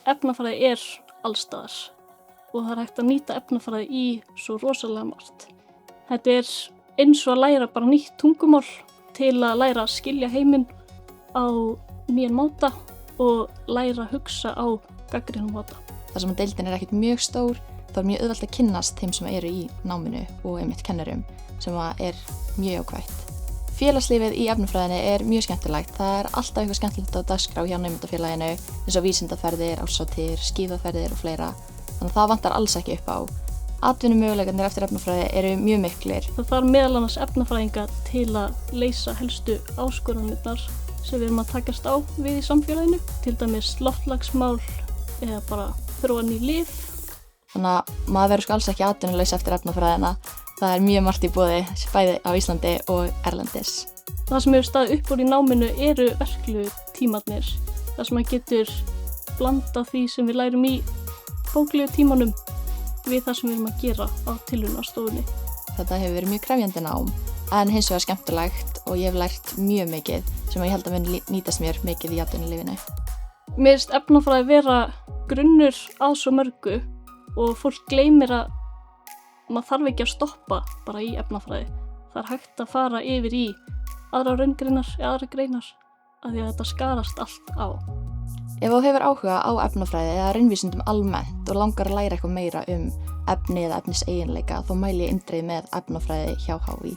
efnafræði er allstaðar og það er hægt að nýta efnafræði í svo rosalega margt. Þetta er eins og að læra bara nýtt tungumál til að læra að skilja heiminn á nýjan máta og læra að hugsa á gagnrýnum máta. Þar sem að deildin er ekkert mjög stór, þá er mjög auðvelt að kynnast þeim sem eru í náminu og einmitt kennurum sem er mjög jákvætt. Félagslífið í efnafræðinni er mjög skemmtilegt. Það er alltaf eitthvað skemmtilegt á dagskrá hjá nemendafélaginu eins og vísindaferðir, árshátíðir, skíðaferðir og fleira. Þannig að það vantar alls ekki upp á. Atvinnumöguleikarnir eftir efnafræði eru mjög miklir. Það þarf meðal annars efnafræðinga til að leysa helstu áskoranirnar sem við erum að takast á við í samfélaginu, til dæmis loftslagsmál eða bara þróa ný lyf. Þannig að maður verður alls ekki atvinnulaus eftir efnafræðina. Það er mjög margt í boði, bæði á Íslandi og erlendis. Það sem hefur staðið upp úr í náminu eru verklegu tímarnir. Það sem maður getur blandað því sem við lærum í bóklegu tímanum við það sem við erum að gera á tilraunastofunni. Þetta hefur verið mjög krefjandi nám, en hins vegar skemmtilegt og ég hef lært mjög mikið sem ég held að mun nýtast mér mikið í atvinnulífinu. Mér finnst efnafræði vera grunnur á svo mörgu og fólk gleymir að maður þarf ekki að stoppa bara í efnafræði. Það er hægt að fara yfir í aðra raungreinar eða aðra greinar af því að þetta skarast allt á. Ef þú hefur áhuga á efnafræði eða raunvísindum almennt og langar að læra eitthvað meira efni eða efniseiginleika, þá mæli ég eindregið með efnafræði hjá HÍ.